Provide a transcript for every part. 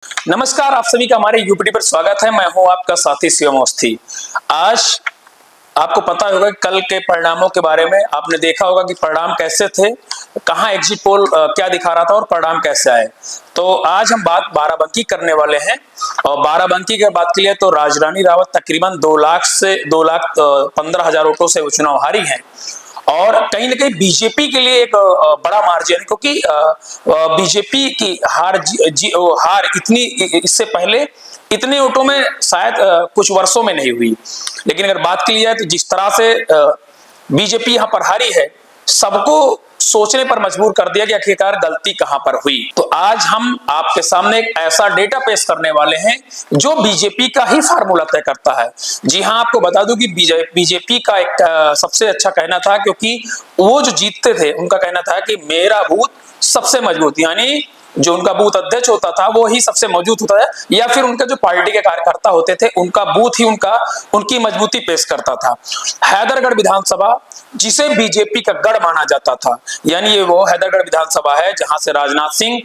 नमस्कार, आप सभी का हमारे यूपीटी पर स्वागत है। मैं हूं आपका साथी शिवम अवस्थी। आज आपको पता होगा कि कल के परिणामों के बारे में आपने देखा होगा कि परिणाम कैसे थे, कहां एग्जिट पोल क्या दिखा रहा था और परिणाम कैसे आए। तो आज हम बात बाराबंकी करने वाले हैं और बाराबंकी की बात की जाए तो राजरानी रावत तकरीबन 2 लाख से 2,15,000 वोटों से वो चुनाव हारी हैं और कहीं ना कहीं बीजेपी के लिए एक बड़ा मार्जिन है, क्योंकि बीजेपी की हार इतनी इससे पहले इतने वोटों में शायद कुछ वर्षों में नहीं हुई। लेकिन अगर बात की जाए तो जिस तरह से बीजेपी यहां पर हारी है, सबको सोचने पर मजबूर कर दिया कि आखिरकार गलती कहां पर हुई। तो आज हम आपके सामने एक ऐसा डेटा पेश करने वाले हैं जो बीजेपी का ही फार्मूला तय करता है। जी हां, आपको बता दूं कि बीजेपी का एक सबसे अच्छा कहना था, क्योंकि वो जो जीतते थे उनका कहना था कि मेरा बूथ सबसे मजबूत, यानी जो उनका बूथ अध्यक्ष होता था वो ही सबसे मजबूत होता है, या फिर उनका जो पार्टी के कार्यकर्ता होते थे उनका बूथ ही उनकी मजबूती पेश करता था। हैदरगढ़ विधानसभा जिसे बीजेपी का गढ़ माना जाता था, यानी ये वो हैदरगढ़ विधानसभा है जहां से राजनाथ सिंह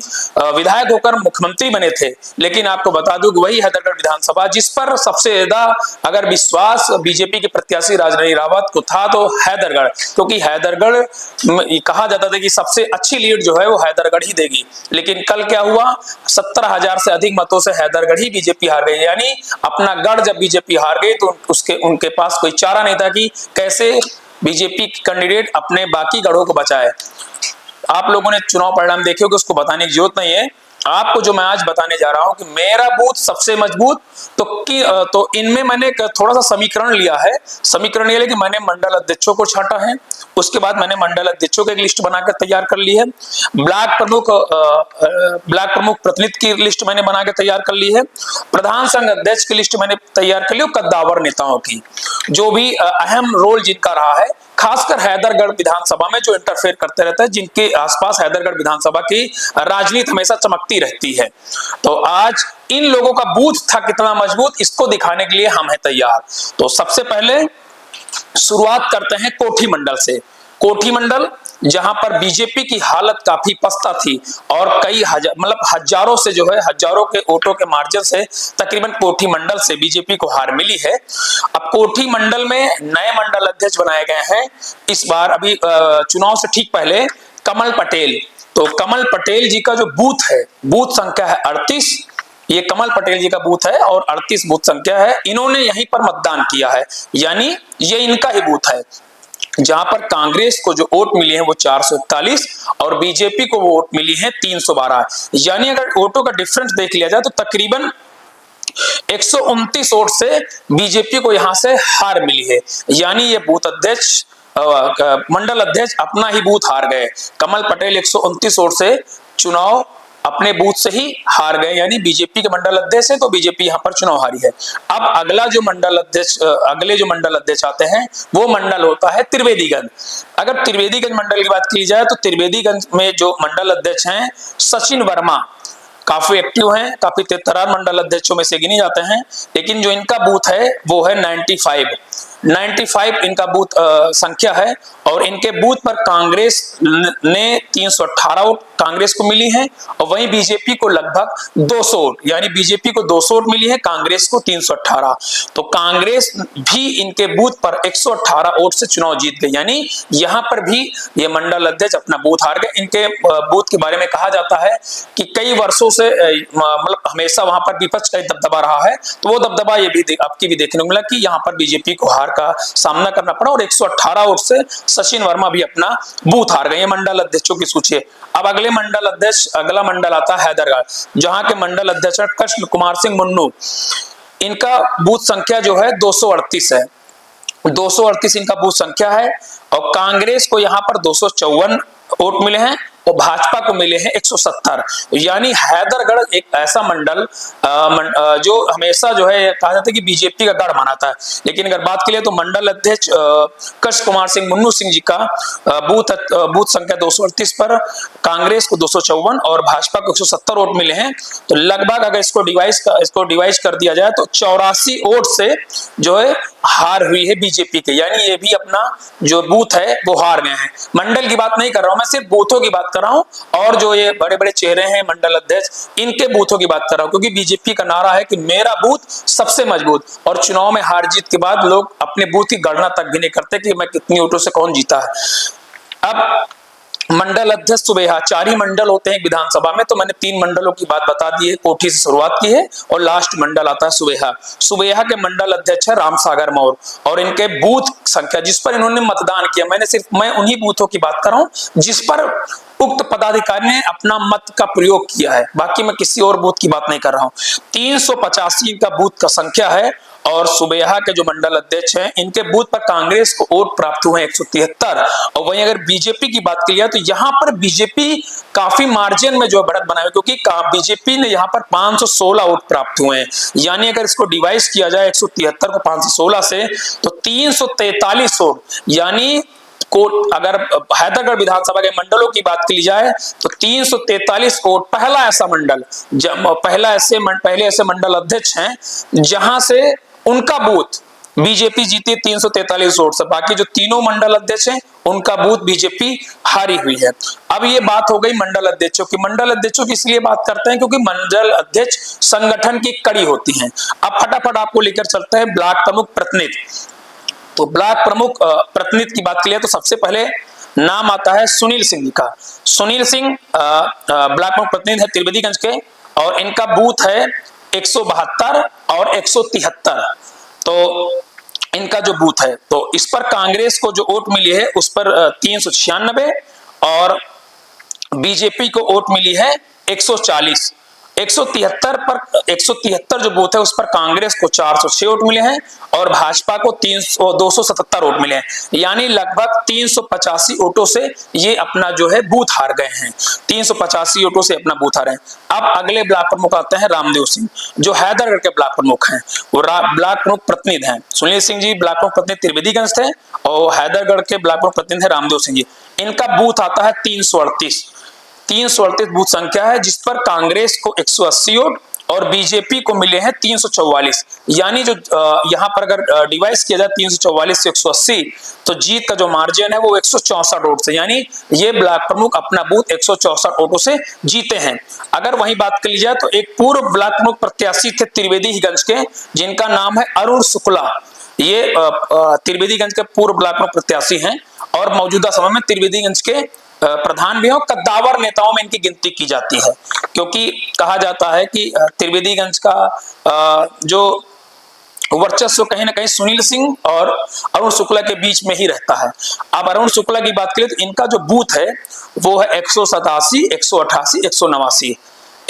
विधायक होकर मुख्यमंत्री बने थे। लेकिन आपको बता दूं कि वही हैदरगढ़ विधानसभा जिस पर सबसे ज्यादा अगर विश्वास बीजेपी के प्रत्याशी राजरानी रावत को था तो हैदरगढ़, क्योंकि हैदरगढ़ कहा जाता था कि सबसे अच्छी लीड जो है वो हैदरगढ़ ही देगी। लेकिन कल क्या हुआ, 17,000 से अधिक मतों से हैदरगढ़ ही बीजेपी हार गई। यानी अपना गढ़ जब बीजेपी हार गई तो उनके पास कोई चारा नहीं था कि कैसे बीजेपी कैंडिडेट अपने बाकी गढ़ों को बचाए। आप लोगों ने चुनाव परिणाम देखे होंगे, उसको बताने की जरूरत नहीं है। आपको जो मैं आज बताने जा रहा हूं कि मेरा बूथ सबसे मजबूत, तो इनमें मैंने थोड़ा सा समीकरण लिया है। समीकरण ये कि मैंने मंडल अध्यक्षों को छांटा है, उसके बाद मैंने मंडल अध्यक्षों की एक लिस्ट बनाकर तैयार कर ली है, ब्लॉक प्रमुख प्रतिनिधि की लिस्ट मैंने बनाकर तैयार कर ली है, प्रधान संघ अध्यक्ष की लिस्ट मैंने तैयार कर ली और कद्दावर नेताओं की, जो भी अहम रोल जिनका रहा है, खासकर हैदरगढ़ विधानसभा में जो इंटरफेयर करते रहते हैं, जिनके आसपास हैदरगढ़ विधानसभा की राजनीति हमेशा चमकती रहती है। तो आज इन लोगों का बूथ था कितना मजबूत, इसको दिखाने के लिए हम हैं तैयार। तो सबसे पहले शुरुआत करते हैं कोठी मंडल से। कोठी मंडल जहां पर बीजेपी की हालत काफी पस्ता थी और कई हजारों से जो है हजारों के वोटों के मार्जिन से तकरीबन कोठी मंडल से बीजेपी को हार मिली है। अब कोठी मंडल में नए मंडल अध्यक्ष बनाए गए हैं इस बार, अभी चुनाव से ठीक पहले कमल पटेल। तो कमल पटेल जी का जो बूथ है, बूथ संख्या है 38, ये कमल पटेल जी का बूथ है और 38 बूथ संख्या है। इन्होंने यहीं पर मतदान किया है, यानी ये इनका ही बूथ है। जहां पर कांग्रेस को जो वोट मिले हैं वो 441 और बीजेपी को वोट मिली है 312। यानी अगर वोटों का डिफरेंस देख लिया जाए तो तकरीबन 129 वोट से बीजेपी को यहां से हार मिली है। यानी ये बूथ अध्यक्ष मंडल अध्यक्ष अपना ही बूथ हार गए। कमल पटेल 129 वोट से चुनाव अपने बूथ से ही हार गए, यानी बीजेपी के मंडल अध्यक्ष है तो बीजेपी यहां पर चुनाव हारी है। अब अगले जो मंडल अध्यक्ष आते हैं वो मंडल होता है त्रिवेदीगंज। अगर त्रिवेदीगंज मंडल की बात की जाए तो त्रिवेदीगंज में जो मंडल अध्यक्ष हैं सचिन वर्मा काफी एक्टिव हैं, काफी तेतरार मंडल अध्यक्षों में से गिने जाते हैं। लेकिन जो इनका बूथ है वो है 95 इनका बूथ संख्या है और इनके बूथ पर कांग्रेस ने 318 वोट कांग्रेस को मिली है और वहीं बीजेपी को लगभग 200 वोट, यानी बीजेपी को 200 वोट मिली है, कांग्रेस को 318। तो कांग्रेस भी इनके बूथ पर 118 वोट से चुनाव जीत गई, यानी यहां पर भी ये मंडल अध्यक्ष अपना बूथ हार गए। इनके बूथ के बारे में कहा जाता है कि कई वर्षों से हमेशा वहां पर विपक्ष का दबदबा रहा है, तो वो दबदबा ये भी आपकी भी देखने को मिला कि यहाँ पर बीजेपी को हार का सामना करना पड़ा और 118 वोट से सचिन वर्मा भी अपना बूथ हार गए। मंडल अध्यक्षों की सूची है। अब अगला मंडल आता है हैदरगढ़, जहां के मंडल अध्यक्ष कृष्ण कुमार सिंह मुन्नू। इनका बूथ संख्या जो है 238 है, 238 इनका बूथ संख्या है और कांग्रेस को यहाँ पर 254 वोट मिले हैं और भाजपा को मिले हैं 170। यानी हैदरगढ़ एक ऐसा मंडल जो हमेशा जो है कहा जाता है कि बीजेपी का गढ़ माना था। लेकिन अगर बात की तो मंडल अध्यक्ष कृष्ण कुमार सिंह मुन्नू सिंह जी का बूथ संख्या 238 पर कांग्रेस को 254 और भाजपा को 170 वोट मिले हैं। तो लगभग अगर इसको डिवाइस कर दिया जाए तो 84 वोट से जो है हार हुई है बीजेपी के, यानी ये भी अपना जो बूथ है वो हार गए हैं। मंडल की बात नहीं कर रहा हूं मैं, सिर्फ बूथों की बात कर रहा हूं, और जो ये बड़े बड़े चेहरे हैं मंडल अध्यक्ष, इनके बूथों की बात कर रहा हूं, क्योंकि बीजेपी का नारा है कि मेरा बूथ सबसे मजबूत, और चुनाव में हार जीत के बाद लोग अपने बूथ की गणना तक भी नहीं करते कि मैं कितनी वोटों से कौन जीता है। अब मंडल अध्यक्ष सुबेहा, 4 ही मंडल होते हैं विधानसभा में, तो मैंने 3 मंडलों की बात बता दी है, कोठी से शुरुआत की है, और लास्ट मंडल आता है सुबेहा। सुबेहा के मंडल अध्यक्ष है रामसागर मौर्य, और इनके बूथ संख्या जिस पर इन्होंने मतदान किया, मैं उन्हीं बूथों की बात कर रहा हूं जिस पर उक्त पदाधिकारी ने अपना मत का प्रयोग किया है, बाकी मैं किसी और बूथ की बात नहीं कर रहा हूं। 385 का बूथ का संख्या है, और सुबेहा के जो मंडल अध्यक्ष हैं, इनके बूथ पर कांग्रेस को वोट प्राप्त हुए 173, और वहीं अगर बीजेपी की बात की जाए तो यहां पर बीजेपी काफी मार्जिन में जो बढ़त बनाए, क्योंकि बीजेपी ने यहां पर 516 वोट प्राप्त हुए हैं, यानी अगर इसको डिवाइड किया जाए 173 को 516 से, तो 343 वोट, यानी अगर हैदरगढ़ विधानसभा के मंडलों की बात की जाए तो 343 वोट, पहला ऐसा मंडल, पहले ऐसे मंडल अध्यक्ष हैं जहां से उनका बूथ बीजेपी जीती 343 वोट से, बाकी जो तीनों मंडल अध्यक्ष हैं उनका बूथ बीजेपी हारी हुई है। अब ये बात हो गई मंडल अध्यक्षों की। मंडल अध्यक्षों की इसलिए बात करते हैं क्योंकि मंडल अध्यक्ष संगठन की कड़ी होती हैं। अब फटाफट आपको लेकर चलते हैं ब्लॉक प्रमुख प्रतिनिधि। तो ब्लॉक प्रमुख प्रतिनिधि की बात की जाए तो सबसे पहले नाम आता है सुनील सिंह जी का। सुनील सिंह ब्लॉक प्रमुख प्रतिनिधि है त्रिवेदीगंज के, और इनका बूथ है 172 और 173। तो इनका जो बूथ है, तो इस पर कांग्रेस को जो वोट मिली है उस पर 396, और बीजेपी को वोट मिली है 140। 173 जो बूथ है उस पर कांग्रेस को 406 वोट मिले हैं, और भाजपा को 277 वोट मिले हैं, यानी लगभग 385 वोटों से ये अपना जो है बूथ हार गए हैं। 385 वोटों से अपना बूथ हारे हैं। अब अगले ब्लॉक प्रमुख आते हैं रामदेव सिंह, जो हैदरगढ़ के ब्लॉक प्रमुख हैं, वो ब्लॉक प्रमुख प्रतिनिधि हैं। सुनील सिंह जी ब्लॉक प्रमुख प्रतिनिधि त्रिवेदीगंज थे, और हैदरगढ़ के ब्लॉक प्रमुख प्रतिनिधि है रामदेव सिंह जी। इनका बूथ आता है 338 बूथ संख्या है, जिस पर कांग्रेस को 180 वोट और बीजेपी को मिले हैं 344, यानी जो यहां पर अगर डिवाइड किया जाए 344 से 180, तो जीत का जो मार्जिन है वो 164 वोट से, यानी ये ब्लॉक प्रमुख अपना बूथ 164 वोटों से जीते हैं। अगर वही बात कर ली जाए तो एक पूर्व ब्लॉक प्रमुख प्रत्याशी थे त्रिवेदीगंज के, जिनका नाम है अरुण शुक्ला। ये त्रिवेदीगंज के पूर्व ब्लॉक प्रमुख प्रत्याशी हैं, और मौजूदा समय में त्रिवेदीगंज के प्रधान भी हो, कद्दावर नेताओं में इनकी गिनती की जाती है, क्योंकि कहा जाता है कि त्रिवेदीगंज का जो वर्चस्व कहीं ना कहीं सुनील सिंह और अरुण शुक्ला के बीच में ही रहता है। अब अरुण शुक्ला की बात करें तो इनका जो बूथ है वो है 187, 188, 189।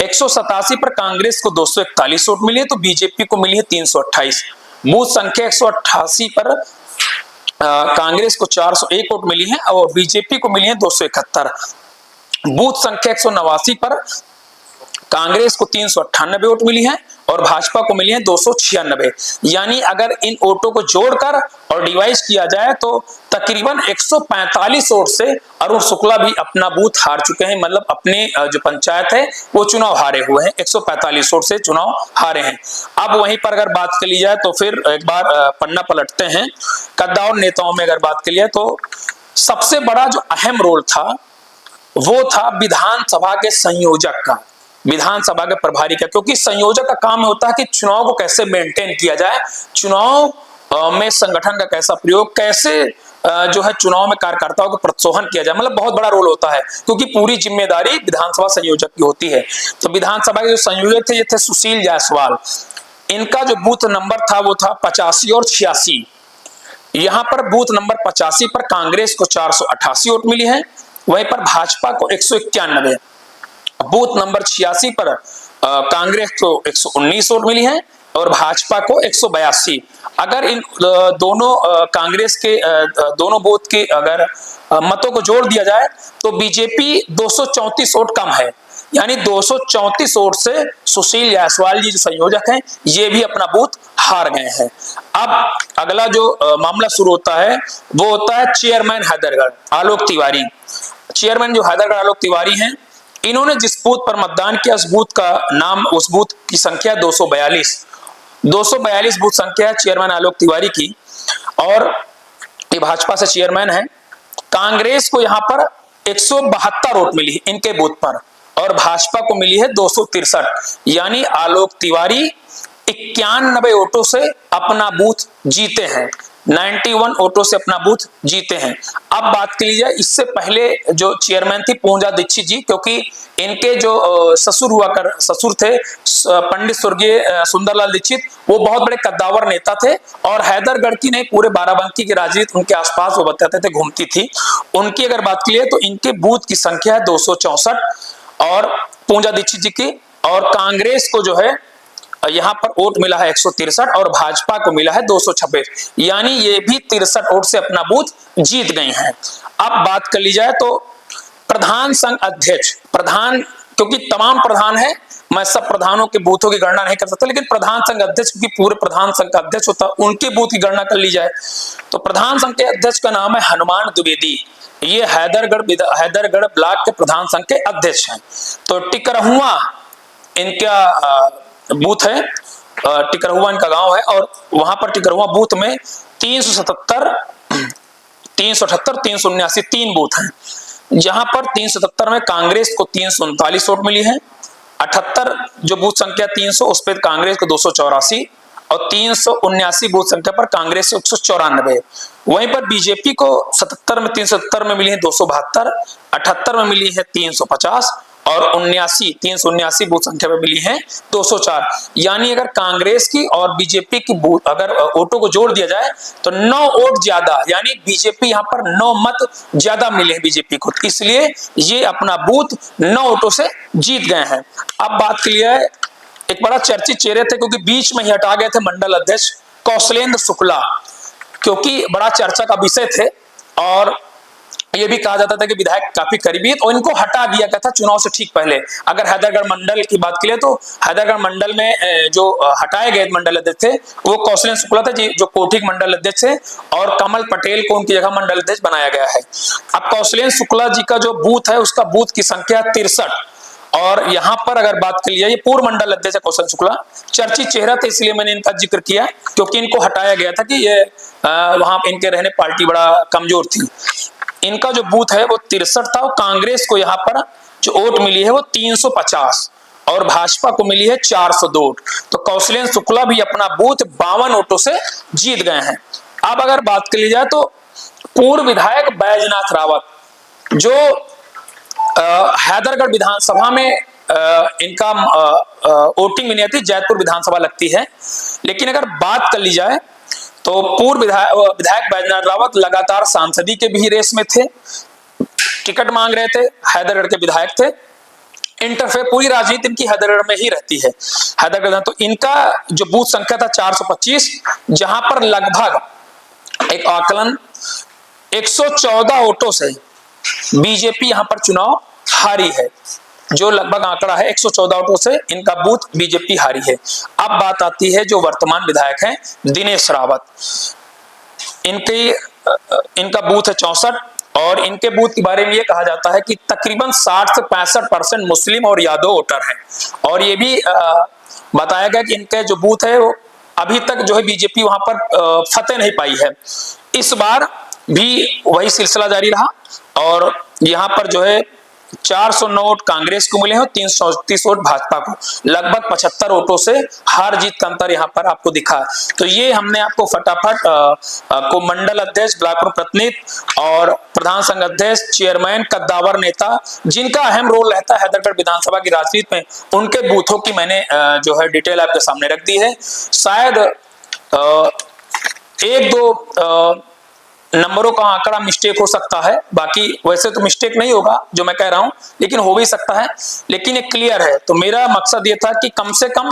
187 पर कांग्रेस को 241 वोट मिली है, तो बीजेपी को मिली है 328। बूथ संख्या 188 पर कांग्रेस को 401 वोट मिली है, और बीजेपी को मिली है 271। बूथ संख्या 189 पर कांग्रेस को 398 वोट मिली है, और भाजपा को मिली है 296। यानी अगर इन वोटों को जोड़कर और डिवाइड किया जाए तो तकरीबन 145 वोट से अरुण शुक्ला भी अपना बूथ हार चुके हैं, मतलब अपने जो पंचायत है वो चुनाव हारे हुए हैं, 145 वोट से चुनाव हारे हैं। अब वहीं पर अगर बात कर ली जाए तो फिर एक बार पन्ना पलटते हैं। कद्दावर नेताओं में अगर बात कर लिया तो सबसे बड़ा जो अहम रोल था वो था विधानसभा के संयोजक का, विधानसभा के प्रभारी का, क्योंकि संयोजक का काम होता है कि चुनाव को कैसे मेंटेन किया जाए, चुनाव में संगठन का कैसा प्रयोग, कैसे जो है चुनाव में कार्यकर्ताओं को प्रोत्साहन किया जाए, मतलब बहुत बड़ा रोल होता है, क्योंकि पूरी जिम्मेदारी विधानसभा संयोजक की होती है। तो विधानसभा के जो संयोजक थे ये थे सुशील जायसवाल। इनका जो बूथ नंबर था वो था 85 और 86। यहां पर बूथ नंबर 85 पर कांग्रेस को 488 वोट मिली है, वहीं पर भाजपा को 191। बूथ नंबर 86 पर कांग्रेस को 119 वोट मिली है, और भाजपा को 182। अगर इन दोनों कांग्रेस के दोनों बूथ के अगर मतों को जोड़ दिया जाए तो बीजेपी 234 वोट कम है, यानी 234 वोट से सुशील जायसवाल जी जो संयोजक हैं ये भी अपना बूथ हार गए हैं। अब अगला जो मामला शुरू होता है वो होता है चेयरमैन हैदरगढ़ आलोक तिवारी। चेयरमैन जो हैदरगढ़ आलोक तिवारी हैं, इन्होंने जिस बूथ पर मतदान किया उस बूथ का नाम, उस बूथ की संख्या 242। 242 बूथ संख्या है चेयरमैन आलोक तिवारी की, और ये भाजपा से चेयरमैन है। कांग्रेस को यहां पर 172 वोट मिली है इनके बूथ पर, और भाजपा को मिली है 263, यानी आलोक तिवारी 91 वोटों से अपना बूथ जीते हैं, 91 वोटों से अपना बूथ जीते हैं। अब बात की जाए, इससे पहले जो चेयरमैन थी पूजा दीक्षित जी, क्योंकि इनके जो ससुर थे पंडित स्वर्गीय सुंदरलाल दीक्षित, वो बहुत बड़े कद्दावर नेता थे, और हैदरगढ़ की नहीं पूरे बाराबंकी की राजनीति उनके आसपास वो बताते थे घूमती थी। उनकी अगर बात की जाए तो इनके बूथ की संख्या है 264 और पूजा दीक्षित जी की, और कांग्रेस को जो है यहां पर वोट मिला है 163 और भाजपा को मिला है 226, यानी ये भी 63 वोट से अपना बूथ जीत गए हैं। अब बात कर ली जाए तो प्रधान संघ अध्यक्ष, प्रधान क्योंकि तमाम प्रधान है, मैं सब प्रधानों के बूथों की गणना नहीं कर सकता, लेकिन प्रधान संघ अध्यक्ष क्योंकि पूरे प्रधान संघ का अध्यक्ष होता है, उनके बूथ की गणना कर ली जाए तो प्रधान संघ के अध्यक्ष का नाम है हनुमान द्विवेदी। ये हैदरगढ़ ब्लॉक के प्रधान संघ के अध्यक्ष हैं। तो टिकरहुआ इनका बूथ है, टिकरहुआ इनका गांव है, और वहां पर टिकरहुआ बूथ में 377, 378, 379 तीन बूथ हैं, जहां पर 377 में कांग्रेस को 339 वोट मिली है, 78 जो बूथ संख्या 300 उस पर कांग्रेस को 284, और 379 बूथ संख्या पर कांग्रेस को 194। वहीं पर बीजेपी को 77 में 370 में मिली है 272, 78 में मिली है 350, और 379 बूथ संख्या में मिली है 204। यानी अगर कांग्रेस की और बीजेपी की बूथ अगर वोटों को जोड़ दिया जाए तो 9 वोट ज्यादा, यानी बीजेपी यहां पर 9 मत ज्यादा मिले हैं बीजेपी को, इसलिए ये अपना बूथ 9 वोटों से जीत गए हैं। अब बात की है, एक बड़ा चर्चित चेहरे थे क्योंकि बीच में ही हटा गए थे मंडल अध्यक्ष कौशलेंद्र शुक्ला, क्योंकि बड़ा चर्चा का विषय थे, और ये भी कहा जाता था कि विधायक काफी करीबी है, और इनको हटा दिया गया था चुनाव से ठीक पहले। अगर हैदरगढ़ मंडल की बात की तो हैदरगढ़ मंडल में जो हटाए गए मंडल अध्यक्ष थे वो कौशलेंद्र शुक्ला थे, जो कोठी मंडल अध्यक्ष थे, और कमल पटेल को उनकी जगह मंडल अध्यक्ष बनाया गया है। अब कौशलेंद्र शुक्ला जी का जो बूथ है उसका बूथ की संख्या 63, और यहां पर अगर बात कर लिया, ये पूर्व मंडल अध्यक्ष कौशलेंद्र शुक्ला चर्चित चेहरा था, इसलिए मैंने इनका जिक्र किया क्योंकि इनको हटाया गया था कि ये वहां इनके रहने पार्टी बड़ा कमजोर थी। इनका जो बूथ है वो 63 था, और कांग्रेस को यहाँ पर जो वोट मिली है वो 350 और भाजपा को मिली है 402 वोट। तो कौशलेंद्र शुक्ला भी अपना बूथ 52 वोटों से जीत गए हैं। अब अगर बात कर ली जाए तो पूर्व विधायक बैजनाथ रावत, जो हैदरगढ़ विधानसभा में इनका वोटिंग में नहीं आती, जैतपुर विधानसभा लगती है, लेकिन अगर बात कर ली जाए तो पूर्व विधायक बैजनाथ रावत लगातार सांसदी के भी रेस में थे, टिकट मांग रहे थे, हैदरगढ़ के विधायक थे, इंटरफेयर पूरी राजनीति इनकी हैदरगढ़ में ही रहती है। हैदरगढ़ तो इनका जो बूथ संख्या था 425, जहां पर लगभग एक आकलन 114 वोटों से बीजेपी यहां पर चुनाव हारी है, जो लगभग आंकड़ा है 114 वोटों से इनका बूथ बीजेपी हारी है। अब बात आती है जो वर्तमान विधायक हैं दिनेश रावत, इनका बूथ है 64, और इनके बूथ के बारे में ये कहा जाता है कि तकरीबन 60 से 65% मुस्लिम और यादव वोटर हैं, और ये भी बताया गया कि इनके जो बूथ है वो अभी तक जो है बीजेपी वहां पर फतेह नहीं पाई है। इस बार भी वही सिलसिला जारी रहा, और यहाँ पर जो है 409 वोट कांग्रेस को मिले हैं और 334 वोट भाजपा को, लगभग 75 वोटों से हार जीत का अंतर यहाँ पर आपको दिखा। तो ये हमने आपको फटाफट को मंडल अध्यक्ष, ब्लॉक प्रतिनिधि और प्रधान संघ अध्यक्ष, चेयरमैन, कद्दावर नेता, जिनका अहम रोल रहता है हैदरगढ़ विधानसभा की राजनीति में, उनके बूथों की मैंने जो है डिटेल आपके सामने रख दी है। शायद एक दो नंबरों का आंकड़ा मिस्टेक हो सकता है, बाकी वैसे तो मिस्टेक नहीं होगा जो मैं कह रहा हूं, लेकिन हो भी सकता है, लेकिन ये क्लियर है। तो मेरा मकसद ये था कि कम से कम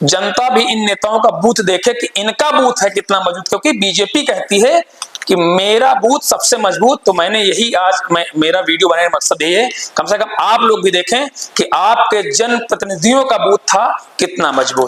जनता भी इन नेताओं का बूथ देखे कि इनका बूथ है कितना मजबूत, क्योंकि बीजेपी कहती है कि मेरा बूथ सबसे मजबूत। तो मैंने यही आज मेरा वीडियो बनाने का मकसद यही है, कम से कम आप लोग भी देखें कि आपके जनप्रतिनिधियों का बूथ था कितना मजबूत।